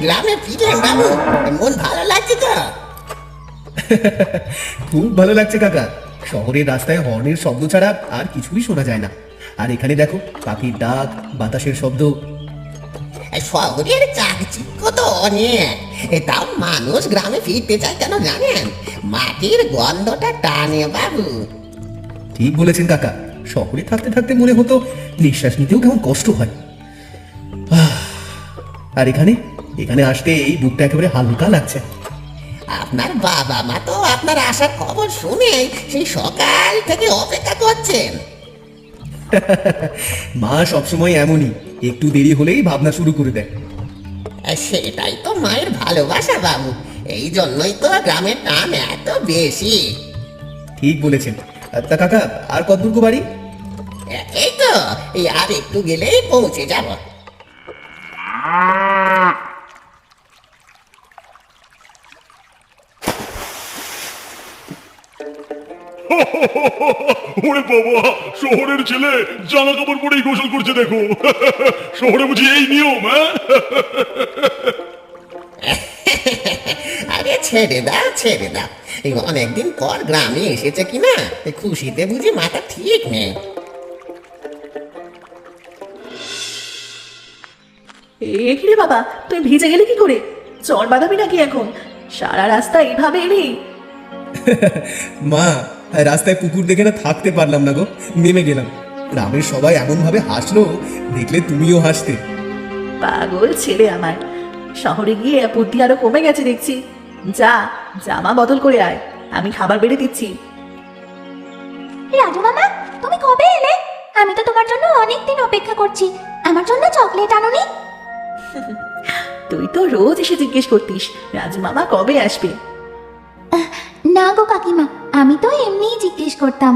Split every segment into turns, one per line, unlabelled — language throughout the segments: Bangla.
গ্রামে ফিরে বাবু, মন ভালো লাগছে তো?
খুব ভালো লাগছে কাকা। শহরের রাস্তায় হর্নের শব্দ ছাড়া আর কিছুই শোনা যায় না। আর এখানে দেখো, পাখির ডাক, বাতাসের শব্দ।
শহরের চাকচিক্য তো অনেক, তাও মানুষ গ্রামে ফিরতে চায় কেন জানেন? মাটির গন্ধটা টানে বাবু।
ঠিক বলেছেন কাকা। শহরে থাকতে থাকতে মনে হতো নিঃশ্বাস নিতেও কেমন কষ্ট হয়। আর এখানে এখানে আসতে এই বুকটা একেবারে হালকা লাগছে।
আপনার বাবা মা তো আপনার আসার খবর শুনে সেই সকাল থেকে অপেক্ষা করছেন।
মা সবসময় এমনই, একটু দেরি হলেই ভাবনা শুরু করে দেয়।
সেটাই তো মায়ের ভালোবাসা বাবু, এই জন্যই তো গ্রামের টান এত বেশি।
ঠিক বলেছেন। তা কাকা, আর কত দূর গো বাড়ি?
এই তো, এই আর একটু গেলেই পৌঁছে যাব।
ওরে বাবা, শহরের ছেলে জামা কাপড় পরেই গোসল করছে দেখো। শহরে বুঝি এই নিয়ম? হ্যাঁ,
আরে ছেড়ে দাও ছেড়ে দাও, এই অনেকদিন পর গ্রামে এসেছে কিনা, এই খুশিতে বুঝি মাথা ঠিক নেই।
এ কি রে বাবা, তুই ভিজে গেলি কি করে? চর বাঁধাবি নাকি এখন? সারা রাস্তা এইভাবে এলি?
মা, রাস্তায় কুকুর দেখে না থাকতে পারলাম না গো, নেমে গেলাম। গ্রামের সবাই এমন ভাবে হাসলো, দেখলে তুমিও হাসতে।
পাগল ছেলে আমার। শহরে গিয়ে বুদ্ধি আরো কমে গেছে দেখছি। যা, জামা বদল করে আয়, আমি খাবার বেড়ে দিচ্ছি।
রাজু মামা, তুমি কবে এলে? আমি তো তোমার জন্য অনেক দিন অপেক্ষা করছি। আমার জন্য চকলেট আনোনি?
তুই তো রোজ এসে জিজ্ঞেস করতিস রাজু মামা কবে আসবে।
না গো কাকিমা, আমি তো এমনিই জিজ্ঞেস করতাম।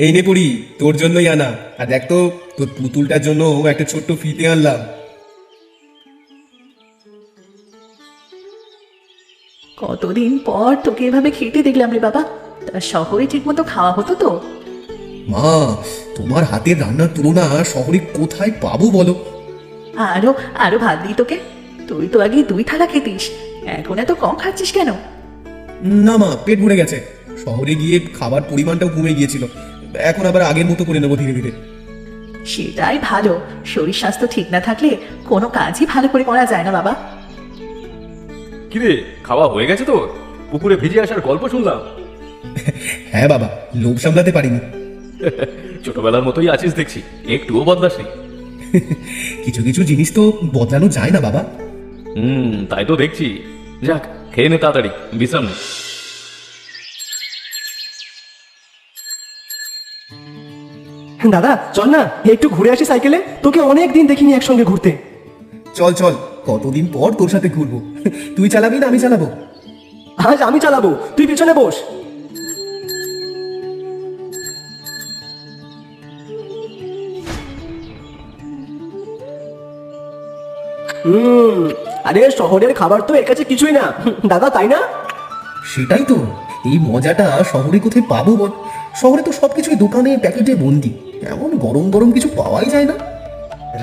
এই নে পড়ি, তোর জন্যই আনা। আর দেখ তো, তোর পুতুলটার জন্য একটা ছোট্ট ফিতে আনলাম।
কতদিন পর তোকে এভাবে খেতে দেখলাম রে বাবা। তা শহরে ঠিক মতো খাওয়া হতো তো?
মা, তোমার হাতের রান্নার তুলনা শহরে কোথায় পাবো বলো?
আরো আরো ভাত দিই তোকে। তুই তো আগে 2 থালা খেতিস, এখন এত কম খাচ্ছিস কেন?
না মা, পেট ভরে গেছে। শহরে গিয়ে খাবার পরিমাণটাও কমে গিয়েছিল। এখন আবার আগের মতো করে নেবো ধীরে ধীরে।
সেটাই ভালো। শরীর স্বাস্থ্য ঠিক না থাকলে কোনো কাজই ভালো করে করা যায় না বাবা।
কিরে, খাওয়া হয়ে গেছে তো? পুকুরে ভিজে আসার গল্প শুনলাম।
হ্যাঁ বাবা, লোভ সামলাতে পারিনি।
ছোটবেলার মতোই আছিস দেখছি, একটুও বদলাসনি।
কিছু কিছু জিনিস তো বদলানো যায় না বাবা।
তাই তো দেখছি। যাক, খেয়ে নে তাড়াতাড়ি, বিশ্রাম নে।
দাদা চল না, একটু ঘুরে আসি সাইকেলে। তোকে অনেক দিন দেখিনি একসঙ্গে ঘুরতে।
চল চল, কতদিন পর তোর সাথে ঘুরবো। তুই চালাবি না আমি চালাবো?
আজ আমি চালাবো, তুই পিছনে বস। আরে শহরের খাবার তো এর কাছে কিছুই না দাদা, তাই না?
সেটাই তো, এই মজাটা শহরে কোথায় পাবো বল? শহরে তো সবকিছুই দোকানে প্যাকেটে বন্দি, এমন গরম গরম কিছু পাওয়াই যায় না।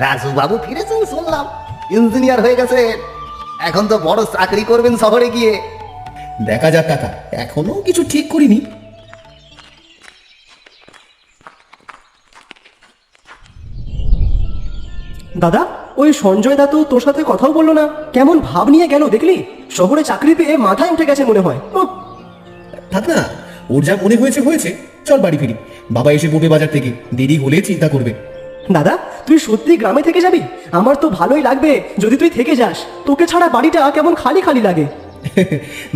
রাজু বাবু ফিরেছেন শুনলাম, ইঞ্জিনিয়ার হয়ে গেছে। এখন তো বড় চাকরি করবেন শহরে গিয়ে।
দেখা যাক কাকা, এখনো কিছু ঠিক করিনি।
দাদা, ওই সঞ্জয় দা তো তোর সাথে কথাও বললো না। কেমন ভাব নিয়ে গেল দেখলি? শহরে চাকরি পেয়ে মাথায় উঠে গেছে মনে হয়।
থাক না, ওর যা মনে হয়েছে হয়েছে। চল বাড়ি ফিরি, বাবা এসে পড়বে বাজার থেকে, দেরি হলে চিন্তা করবে।
দাদা, তুই সত্যি গ্রামে থেকে যাবি? আমার তো ভালোই লাগবে যদি তুই থেকে যাস। তোকে ছাড়া বাড়িটা কেমন খালি খালি লাগে।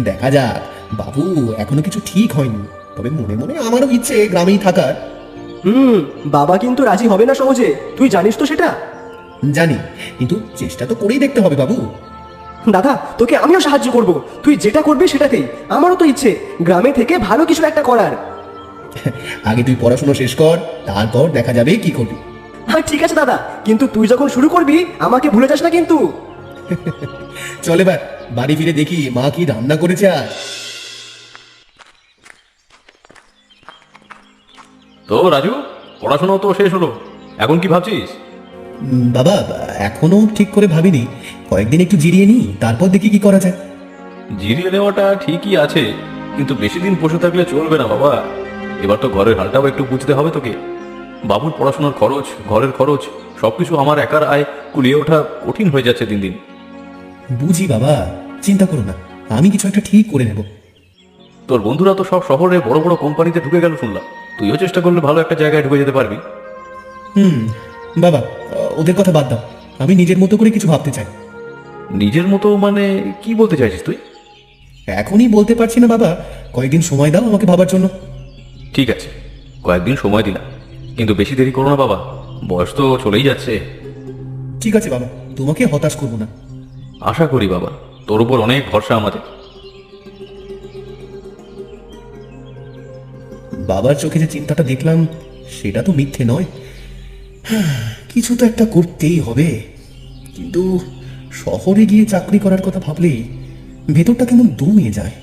দেখা যাক বাবু, এখনো কিছু ঠিক হয়নি, তবে মনে মনে আমারও ইচ্ছে গ্রামেই থাকার।
বাবা কিন্তু রাজি হবে না সহজে, তুই জানিস তো সেটা।
জানি, কিন্তু চেষ্টা তো করেই দেখতে হবে বাবু।
দাদা, তোকে আমিও সাহায্য করব। তুই যেটা করবি সেটাতেই। আমারও তো ইচ্ছে গ্রামে থেকে ভালো কিছু একটা করার।
আগে তুই পড়াশোনা শেষ কর, তারপর দেখা যাবে কি করবি।
হ্যাঁ ঠিক আছে দাদা, কিন্তু তুই যখন শুরু করবি আমাকে ভুলে যাস না কিন্তু।
চল এবার বাড়ি ফিরে দেখি মা কি রান্না করেছে আজ।
তো রাজু, পড়াশোনা তো শেষ হলো, এখন কি ভাবছিস?
বাবা, এখনো ঠিক করে ভাবিনি। কয়েকদিন একটু জিরিয়ে নিই, তারপর দেখি কি করা যায়।
জিরিয়ে নেওয়াটা ঠিকই আছে, কিন্তু বেশি দিন বসে থাকলে চলবে না বাবা। এবার তো ঘরের হালটাও একটু বুঝতে হবে তোকে। বাবুর পড়াশোনার খরচ, ঘরের খরচ, সবকিছু আমার একার আয় কুলিয়ে ওঠা কঠিন হয়ে যাচ্ছে দিন দিন।
বুঝি বাবা, চিন্তা করো না, আমি কিছু একটা ঠিক করে নেব।
তোর বন্ধুরা তো সব শহরে বড় বড় কোম্পানিতে ঢুকে গেল শুনলাম। তুইও চেষ্টা করলে ভালো একটা জায়গায় ঢুকে যেতে পারবি।
বাবা, ওদের কথা বাদ দাও, আমি নিজের মতো করে কিছু ভাবতে চাই।
নিজের মতো মানে কি বলতে চাইছিস তুই?
এখনই বলতে পারছি না বাবা, কয়েকদিন সময় দাও আমাকে ভাবার জন্য।
ঠিক আছে, কয়েকদিন সময় দিলাম, কিন্তু বেশি দেরি করো না বাবা, বয়স তো চলেই যাচ্ছে।
ঠিক আছে বাবা, তোমাকে হতাশ করবো না।
আশা করি বাবা, তোর উপর অনেক ভরসা আমাদের।
বাবার চোখে যে চিন্তাটা দেখলাম সেটা তো মিথ্যে নয়। কিছু তো একটা করতেই হবে, কিন্তু শহরে গিয়ে চাকরি করার কথা ভাবলেই ভেতরটা কেমন দমিয়ে যায়।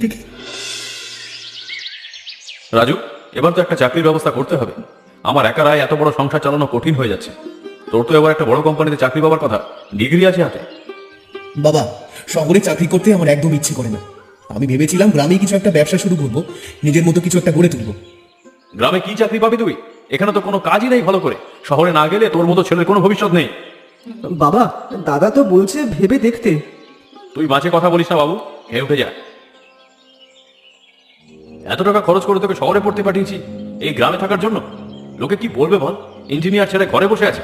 দেখি
রাজু, এবার তো একটা চাকরির ব্যবস্থা করতে হবে। আমার একার আয় এত বড় সংসার চালানো কঠিন হয়ে যাচ্ছে। তোর তো এবার একটা বড় কোম্পানিতে চাকরি পাওয়ার কথা, ডিগ্রি আছে হাতে।
বাবা, শহরে চাকরি করতে আমার একদম ইচ্ছে করে না। আমি ভেবেছিলাম গ্রামে কিছু একটা ব্যবসা শুরু করবো, নিজের মতো কিছু একটা গড়ে তুলবো।
গ্রামে কি চাকরি পাবি তুই? এখানে তো কোনো কাজই নেই ভালো করে। শহরে না গেলে তোর মতো ছেলের কোনো ভবিষ্যৎ নেই।
বাবা, দাদা তো বলছে ভেবে দেখতে।
তুই মাঝে কথা বলিস না বাবু, হে উঠে যা। এত টাকা খরচ করে তোকে শহরে পড়তে পাঠিয়েছি এই গ্রামে থাকার জন্য। লোকে কি বলবে বল? ইঞ্জিনিয়ার ছেলে ঘরে বসে আছে।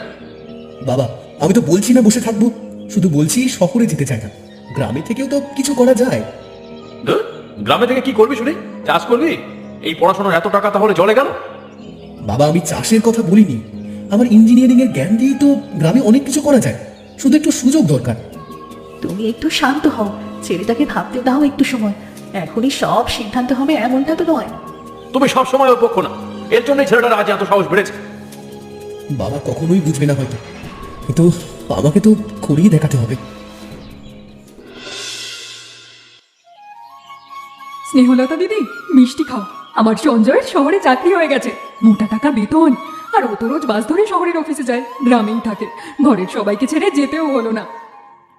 বাবা, আমি তো বলছি না বসে থাকবো, শুধু বলছি শহরে যেতে চাই না। গ্রামে থেকেও তো কিছু করা যায়।
ধুর, গ্রামে থেকে কি করবি শুনি? চাষ করবি? এই পড়াশোনার এত টাকা তাহলে জলে গেল?
বাবা, আমি চাষের কথা বলিনি, আমার ইঞ্জিনিয়ারিং এর জ্ঞান দিয়েই তো গ্রামে অনেক কিছু করা যায়, শুধু একটু সুযোগ দরকার।
তুমি একটু শান্ত হও, ছেলেটাকে ভাবতে দাও একটু সময়। এখনই সব সিদ্ধান্ত হবে এমনটা তো নয়।
তুমি সব সময় ওর পক্ষ না, এর জন্যই ছেলেটার আজ এত সাহস বেড়েছে।
বাবা কখনোই বুঝবে না হয়তো, কিন্তু আমাকে তো করিয়ে দেখাতে হবে।
স্নেহলতা দিদি, মিষ্টি খাও। আমার সঞ্জয়ের শহরে চাকরি হয়ে গেছে, মোটা টাকা বেতন। আর ও তো রোজ বাস ধরে শহরের অফিসে যায়, গ্রামেই থাকে। ঘরের সবাইকে ছেড়ে যেতেও হলো না।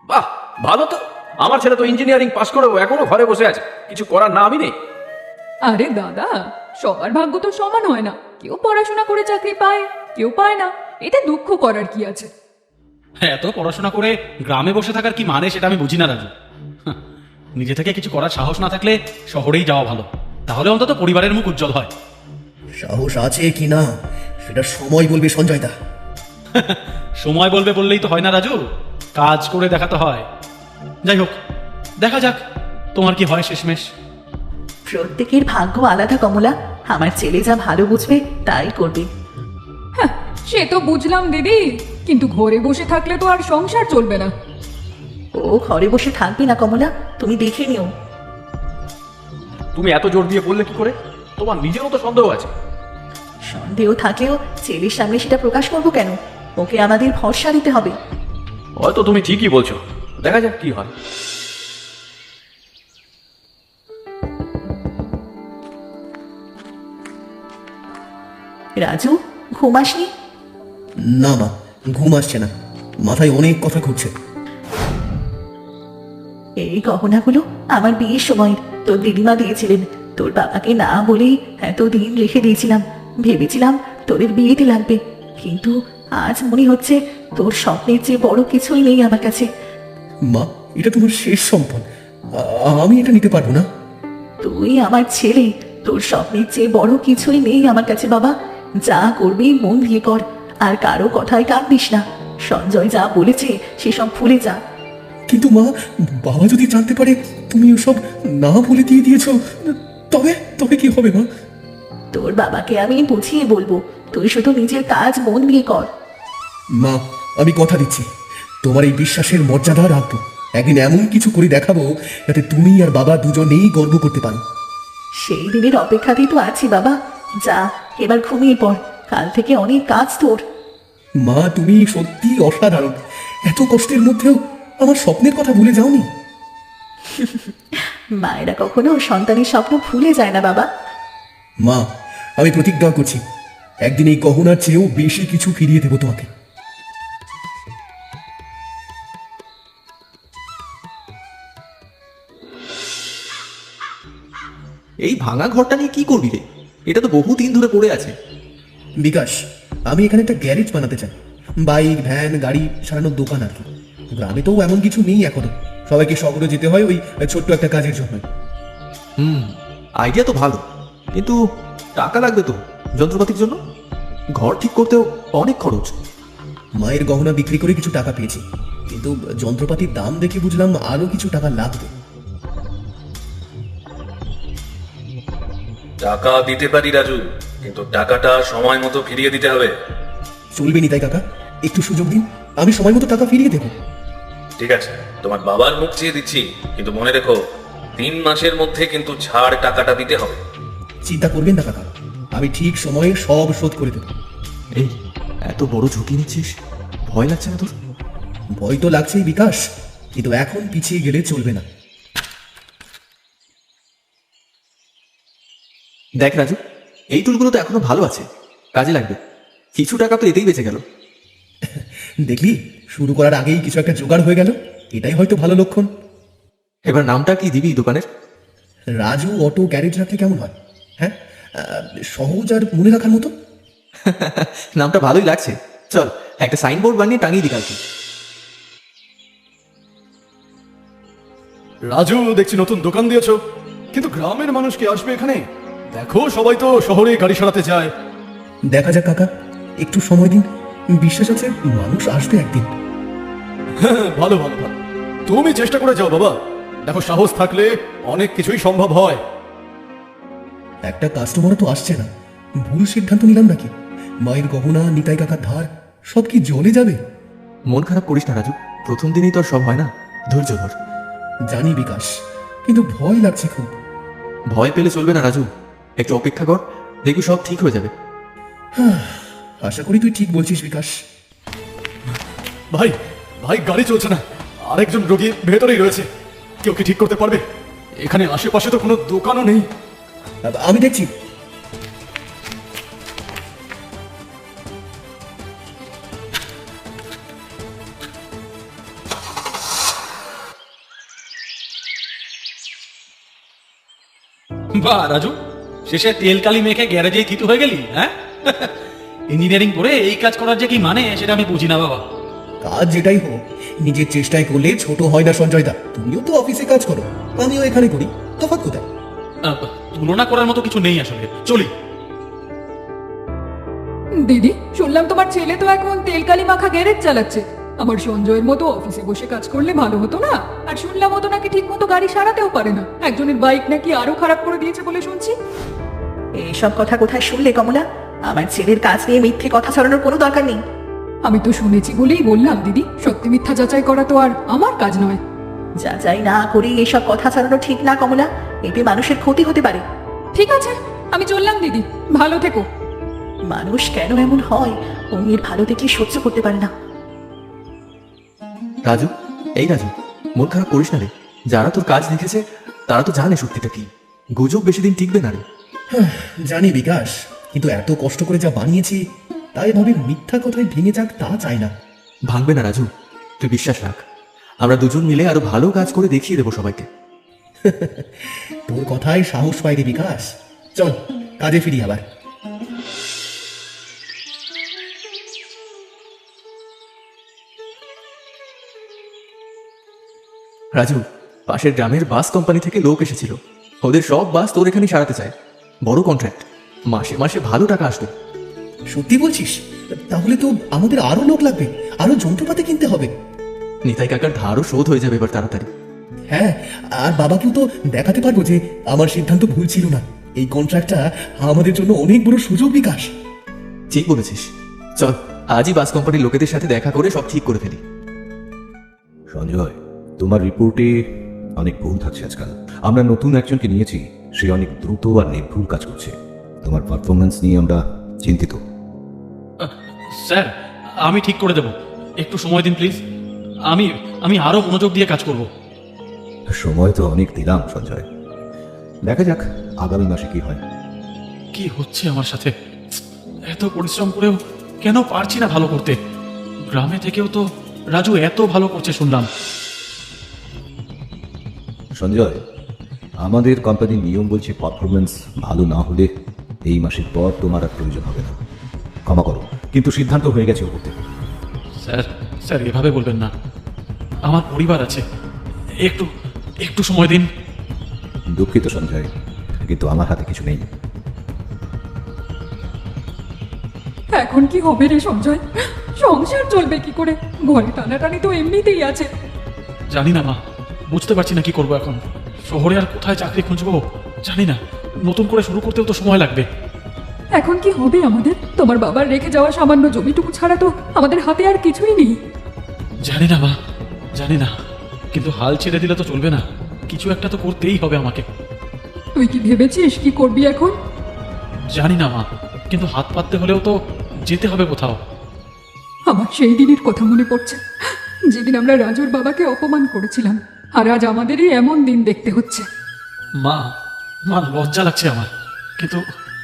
বাহ, ভালো তো। আমার ছেলে তো ইঞ্জিনিয়ারিং পাশ করেও এখনো ঘরে বসে আছে, কিছু করার নামই নেই।
আরে দাদা, সবার ভাগ্য তো সমান হয় না। কেউ পড়াশোনা করে চাকরি পায়, কেউ পায় না। এতে দুঃখ করার কি আছে?
এত পড়াশোনা করে গ্রামে বসে থাকার কি মানে সেটা আমি বুঝি না রাজু। হাহ, নিজে থেকে কিছু করার সাহস না থাকলে শহরেই যাওয়া ভালো, তাহলে অন্তত পরিবারের মুখ উজ্জ্বল হয়।
সাহস আছে কি না সেটা সময় বলবে সঞ্জয় দা।
সময় বলবে বললেই তো হয় না রাজু, কাজ করে দেখাতে হয়। যাই হোক, দেখা যাক তোমার কি হয় শেষমেশ।
প্রত্যেকের ভাগ্য আলাদা কমলা, আমার ছেলে যা ভালো বুঝবে তাই করবে।
হ্যাঁ, সে তো বুঝলাম দিদি, কিন্তু ঘরে বসে থাকলে তো আর সংসার চলবে না।
ও ঘরে বসে থাকবে না কমলা, তুমি দেখে নিও।
তুমি এত জোর দিয়ে বললে কি করে? তোমার নিজেরও তো সন্দেহ আছে।
সন্দেহ থাকলেও ছেলের সামনে সেটা প্রকাশ করবো কেন? ওকে আমাদের ভরসা দিতে হবে।
হয়তো তুমি ঠিকই বলছো, দেখা যাক কি হয়।
রাজু, ঘুম আসনি?
না মা, ঘুম আসছে না, মাথায় অনেক কথা ঘুরছে।
এই গহনাগুলো আমার বিয়ের সময় তোর দিদিমা দিয়েছিলেন। তোর বাবাকে না বলেই এতদিন রেখে দিয়েছিলাম, ভেবেছিলাম তোদের বিয়েতে লাগবে। কিন্তু আজ মনে হচ্ছে তোর স্বপ্নের চেয়ে বড় কিছুই নেই আমার কাছে।
মা, এটা তোমার শেষ সম্পদ, আমি এটা নিতে পারবো না।
তুই আমার ছেলে, তোর স্বপ্নের চেয়ে বড় কিছুই নেই আমার কাছে বাবা। যা করবি মন দিয়ে কর, আর কারো কথায় কান দিস না। সঞ্জয় যা বলেছে সেসব ভুলে যা।
কিন্তু মা, বাবা যদি জানতে পারে তুমি ওসব না বলে দিয়ে দিয়েছো, তবে তবে কি হবে মা?
তোর বাবাকে আমি বুঝিয়ে বলবো, তুই শুধু নিজের কাজ মন দিয়ে কর।
মা, আমি কথা দিচ্ছি, তোমার এই বিশ্বাসের মর্যাদা রাখবো। একদিন এমন কিছু করে দেখাবো যাতে তুমি আর বাবা দুজনেই গর্ব করতে পারো।
সেই দিনের অপেক্ষাতেই তো আছি বাবা। যা, এবার ঘুমিয়ে পড়, কাল থেকে অনেক কাজ তোর।
মা, তুমি সত্যি অসাধারণ। এত কষ্টের মধ্যেও আমার স্বপ্নের কথা ভুলে যাওনি।
মায়েরা কখনো সন্তানের স্বপ্ন ভুলে যায় না বাবা।
মা, আমি প্রতিজ্ঞা করছি, একদিন এই গহনার চেয়েও বেশি কিছু ফিরিয়ে দেবো তোমাকে।
এই ভাঙা ঘরটা নিয়ে কি করবি রে? এটা তো বহু দিন ধরে পড়ে আছে।
বিকাশ, আমি এখানে একটা গ্যারেজ বানাতে চাই। বাইক, ভ্যান, গাড়ি সারানোর দোকান আর কি। গ্রামে তো এমন কিছু নেই এখনো, সবাইকে শহরে যেতে হয় ওই ছোট্ট একটা কাজের জন্য।
আইডিয়া তো ভালো, কিন্তু টাকা লাগবে তো যন্ত্রপাতির জন্য। ঘর ঠিক করতেও অনেক খরচ।
মায়ের গহনা বিক্রি করে কিছু টাকা পেয়েছি, কিন্তু যন্ত্রপাতির দাম দেখে বুঝলাম আরো কিছু টাকা লাগবে।
টাকা দিতে পারি রাজু, কিন্তু টাকাটা সময় মতো ফিরিয়ে দিতে হবে।
চলবে নিতাই কাকা, একটু সুযোগ দিন, আমি সময় মতো টাকা ফিরিয়ে দেবো।
ঠিক আছে, তোমার বাবার মুখ চেয়ে দিচ্ছি, কিন্তু মনে রেখো 3 মাসের মধ্যে কিন্তু ছাড় টাকাটা দিতে হবে।
চিন্তা করবেন না কাকা, আমি ঠিক সময়ে সব শোধ করে দেবো।
এই এত বড় ঝুঁকি নিচ্ছিস, ভয় লাগছে না তোর?
ভয় তো লাগছেই বিকাশ, কিন্তু এখন পিছিয়ে গেলে চলবে না।
দেখ রাজু, এই টুলগুলো তো এখনো ভালো আছে, কাজে লাগবে। কিছু টাকা তো এতেই বেঁচে গেল।
দেখলি, শুরু করার আগেই কিছু একটা জোগাড় হয়ে গেল, এটাই হয়তো ভালো লক্ষণ।
এবার নামটা কি দিবি দোকানের?
রাজু অটো গ্যারেজ রাখলে কেমন হয়? হ্যাঁ, সহজ আর মনে রাখার মতো।
নামটা ভালোই লাগছে। চল একটা সাইনবোর্ড বানিয়ে টাঙিয়ে দি কালকে।
রাজু, দেখছি নতুন দোকান দিয়েছো, কিন্তু গ্রামের মানুষ কি আসবে এখানে? দেখো, সবাই তো শহরে গাড়ি সারাতে যায়।
দেখা যাক কাকা, একটু সময় দিন, বিশ্বাস আছে মানুষ আসবে একদিন।
ভালো ভালো ভালো, তুমি চেষ্টা করে যাও বাবা। দেখো, সাহস থাকলে অনেক কিছুই সম্ভব হয়।
একটা কাস্টমারও তো আসছে না, ভুল সিদ্ধান্ত নিলাম নাকি? মায়ের গহনা, নিতাই কাকার ধার, সব কি জলে যাবে?
মন খারাপ করিস না রাজু, প্রথম দিনই তো আর সব হয় না। ধৈর্য ধর।
জানি বিকাশ, কিন্তু ভয় লাগছে খুব।
ভয় পেলে চলবে না রাজু, একটু অপেক্ষা কর, দেখবি সব ঠিক হয়ে যাবে।
আশা করি তুই ঠিক বলছিস বিকাশ।
ভাই ভাই, গাড়ি চলছে না, আরেকজন রোগী ভেতরেই রয়েছে। কেউ কি ঠিক করতে পারবে? এখানে আশেপাশে তো কোনো দোকানও নেই।
আমি দেখছি।
বাহ রাজু, শেষে তেল কালি মেখে গ্যারেজেই থিতু হয়ে গেলি, হ্যাঁ? ইঞ্জিনিয়ারিং করে এই কাজ করার যে কি মানে সেটা আমি বুঝি না বাবা।
কাজ যেটাই হোক, নিজের চেষ্টায় করলে ছোট হয় না সঞ্জয় দা। তুমিও তো অফিসে কাজ করো, আমিও এখানে করি, তফাৎ কোথায়?
তুলনা করার মতো কিছু নেই আসলে। চলি।
দিদি, শুনলাম তোমার ছেলে তো এখন তেলকালি মাখা গ্যারেজ চালাচ্ছে। আমার সঞ্জয়ের মতো অফিসে বসে কাজ করলে ভালো হতো না? আর শুনলাম ও তো নাকি ঠিক মতো গাড়ি সারাতেও পারে না, একজনের বাইক নাকি আরো খারাপ করে দিয়েছে বলে শুনছি।
এইসব কথা কোথায় শুনলে কমলা? আমার ছেলের কাজ নিয়ে মিথ্যে কথা ছড়ানোর কোনো দরকার নেই।
আমি তো শুনেছি বলেই বললাম দিদি, সত্যি মিথ্যা যাচাই করা তো আর আমার কাজ নয়।
যাচাই না করে এসব কথা ছড়ানো ঠিক না কমলা, এতে মানুষের ক্ষতি হতে পারে।
ঠিক আছে, আমি চললাম দিদি, ভালো থেকো।
মানুষ কেন এমন হয়, অন্যের ভালো দেখলে সহ্য করতে পারে না।
রাজু, এই রাজু, মন খারাপ করিস না রে। যারা তোর কাজ দেখেছে তারা তো জানে সত্যিটা কি। গুজব বেশি দিন টিকবে না রে।
জানি বিকাশ, কিন্তু এত কষ্ট করে যা বানিয়েছি, তাই ভাবে মিথ্যা কথায় ভেঙে যাক তা চাই না।
ভাঙবে না রাজু, তুই বিশ্বাস রাখ। আমরা দুজন মিলে আরো ভালো কাজ করে দেখিয়ে দেবো সবাইকে।
তোর কথায় সাহস পাই রে বিকাশ। চল কাজে ফিরি আবার।
রাজু, পাশের গ্রামের বাস কোম্পানি থেকে লোক এসেছিল। ওদের সব বাস তোর এখানে সারাতে চায়। বড় কন্ট্রাক্ট, মাসে মাসে ভালো টাকা আসবে।
সত্যি বলছিস? তাহলে তো আমাদের আরো লোক লাগবে, আরো যন্ত্রপাতি কিনতে হবে।
নিতাই কাকার ধারও শোধ হয়ে যাবে এবার তাড়াতাড়ি।
হ্যাঁ, আর বাবাকেও তো দেখাতে পারবো যে আমার সিদ্ধান্ত ভুল ছিল না। এই কন্ট্রাক্টটা আমাদের জন্য অনেক বড় সুযোগ বিকাশ।
ঠিক বলেছিস, চল আজই বাস কোম্পানির লোকেদের সাথে দেখা করে সব ঠিক করে ফেলি।
সঞ্জয়, তোমার রিপোর্টে অনেক ভুল থাকছে আজকাল। আমরা নতুন একজনকে নিয়েছি, সে অনেক দ্রুত আর নির্ভুল কাজ করছে। তোমার পারফরমেন্স নিয়ে আমরা চিন্তিত।
স্যার, আমি ঠিক করে দেব, একটু সময় দিন প্লিজ। আমি আরো মনোযোগ দিয়ে কাজ করব।
সময় তো অনেক দিলাম সঞ্জয়, দেখা যাক আগামী মাসে কি হয়।
কি হচ্ছে আমার সাথে? এত পরিশ্রম করেও কেন পারছি না ভালো করতে? গ্রামে থেকেও তো রাজু এত ভালো করছে শুনলাম।
সঞ্জয়, আমাদের কোম্পানির নিয়ম বলছে পারফরমেন্স ভালো না হলে এই মাসের পর তোমার আর প্রয়োজন হবে না। ক্ষমা করো, কিন্তু সিদ্ধান্ত হয়ে গেছে ওপর থেকে।
স্যার স্যার এভাবে বলবেন না, আমার পরিবার আছে, একটু একটু সময় দিন।
দুঃখিত সঞ্জয়, কিন্তু আমার হাতে কিছু নেই।
এখন কি হবে রে সঞ্জয়? সংসার চলবে কি করে? ঘরে টানাটানি তো এমনিতেই আছে।
জানি না মা, বুঝতে পারছি না কি করবো এখন। শহরে আর কোথায় চাকরি খুঁজবো জানি না, নতুন করে শুরু করতেও তো সময় লাগবে।
এখন কি হবে আমাদের? তোমার বাবার রেখে যাওয়া সামান্য জমিটুকু ছাড়া তো আমাদের হাতে আর কিছুই নেই।
জানি না মা, জানি না, কিন্তু হাল ছেড়ে দিলে তো চলবে না, কিছু একটা তো করতেই হবে আমাকে।
তুই কি ভেবেছিস কি করবি এখন?
জানি না মা, কিন্তু হাত পাততে হলেও তো যেতে হবে কোথাও।
আমার সেই দিনের কথা মনে পড়ছে, যেদিন আমরা রাজুর বাবাকে অপমান করেছিলাম, আর আজ আমাদেরই এমন দিন দেখতে হচ্ছে।
মা মা লজ্জা লাগছে আমার, কিন্তু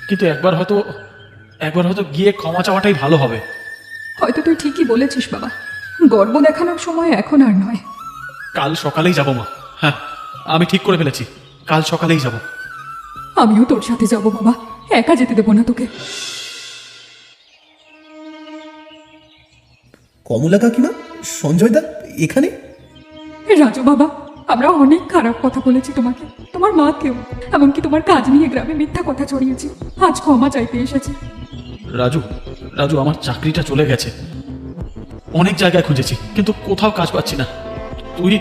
কিন্তু একবার হয়তো গিয়ে ক্ষমা চাওয়াটাই ভালো হবে।
হয়তো তুই ঠিকই বলেছিস বাবা, গর্ব দেখানোর সময় এখন আর নয়।
কাল সকালেই যাব মা, হ্যাঁ আমি ঠিক করে ফেলেছি, কাল সকালেই যাব।
আমিও তোর সাথে যাব বাবা, একা যেতে দেবো না তোকে।
কমলা কাকিমা, সঞ্জয় দা এখানে?
রাজু বাবা, আমরা অনেক খারাপ কথা বলেছি তোমাকে, তোমার মাকেও, এমনকি তোমার কাজ নিয়ে গ্রামে মিথ্যা কথা ছড়িয়েছি। আজ ক্ষমা চাইতে এসেছি।
রাজু রাজু আমার চাকরিটা চলে গেছে, অনেক জায়গায় খুঁজেছি কিন্তু কোথাও কাজ পাচ্ছি না। তুই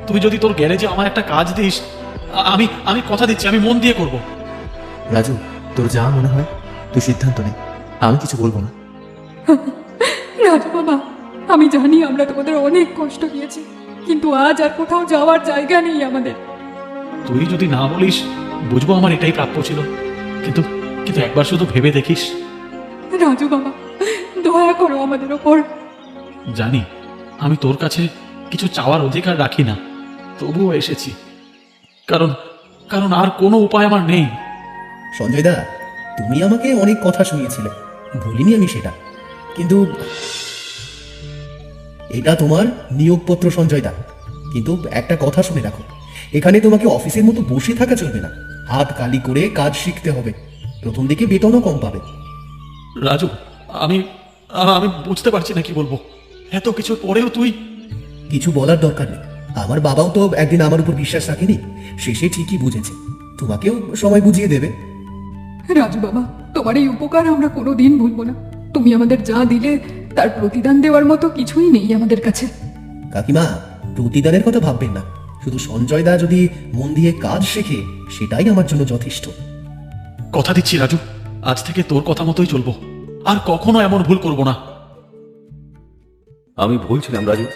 তুই যদি তোর গ্যারেজে আমার একটা কাজ দিস, আমি আমি কথা দিচ্ছি আমি মন দিয়ে করব।
রাজু, তোর যা মনে হয় তুই সিদ্ধান্ত নে, আমি কিছু বলবো না।
রাজু বাবা, আমি জানি আমরা তোমাদের অনেক কষ্ট দিয়েছি, কিন্তু আজ আর কোথাও যাওয়ার জায়গা নেই আমাদের।
তুই যদি না বলিস বুঝবো আমার এটাই প্রাপ্য ছিল, কিন্তু কিন্তু একবার শুধু ভেবে দেখিস।
রাজু বাবা, দয়া করো আমাদের ওপর।
জানি আমি তোর কাছে কিছু চাওয়ার অধিকার রাখি না, তবুও এসেছি, কারণ কারণ আর কোনো উপায় আমার নেই।
সঞ্জয় দা, তুমি আমাকে অনেক কথা শুনিয়েছিলে, ভুলিনি আমি সেটা, কিন্তু এটা তোমার নিয়োগপত্র সঞ্জয় দা। কিন্তু একটা কথা শুনে রাখো, এখানে তোমাকে অফিসের মতো বসে থাকা চলবে না, হাত কালি করে কাজ শিখতে হবে। প্রথম দিকে বেতনও কম পাবে।
রাজু, আমি আমি বুঝতে পারছি না কি বলবো, এত কিছু পরেও তুই।
কিছু বলার দরকার নেই, আমার বাবাও তো একদিন আমার উপর বিশ্বাস রাখেনি, শেষে ঠিকই বুঝেছে, তোমাকেও সময় বুঝিয়ে দেবে।
রাজু বাবা, তোমার এই উপকার আমরা কোনোদিন ভুলবো না। তুমি আমাদের যা দিলে তার প্রতিদান দেওয়ার মতো কিছুই নেই আমাদের কাছে।
কাকিমা, প্রতিদানের কথা ভাববেন না, শুধু সঞ্জয় দা যদি মন দিয়ে কাজ শেখে সেটাই আমার জন্য যথেষ্ট।
কথা দিচ্ছি রাজু, আজ থেকে তোর কথা মতোই চলবো, আর কখনো এমন ভুল করব না।
আমি ভুলছিলাম রাজু,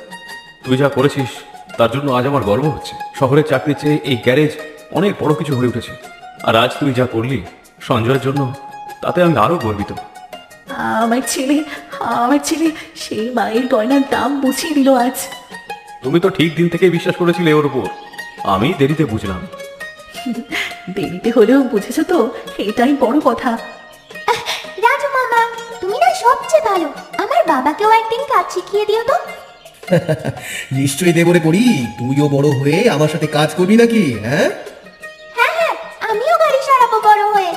তুই যা করেছিস তার জন্য আজ আমার গর্ব হচ্ছে। শহরের চাকরির চেয়ে এই গ্যারেজ অনেক বড় কিছু হয়ে উঠেছে, আর আজ তুই যা করলি সঞ্জয়ের জন্য, তাতে আমি আরো গর্বিত।
আমার ছেলে সেই মায়ের গয়নার দাম বুঝিয়ে দিল আজ।
তুমি তো ঠিক দিন থেকে বিশ্বাস করেছিলে ওর উপর, আমি দেরিতে বুঝলাম।
দেরিতে হলেও বুঝেছো তো, এটাই বড় কথা।
রাজু মামা, তুমি না সবচেয়ে ভালো, আমার বাবাকেও একদিন কাজ শিখিয়ে দিও তো।
নিশ্চয়ই দেব রে পড়ি, তুইও বড় হয়ে আমার সাথে কাজ করবি নাকি? হ্যাঁ
হ্যাঁ হ্যাঁ, আমিও গাড়ি সারাবো বড় হয়ে।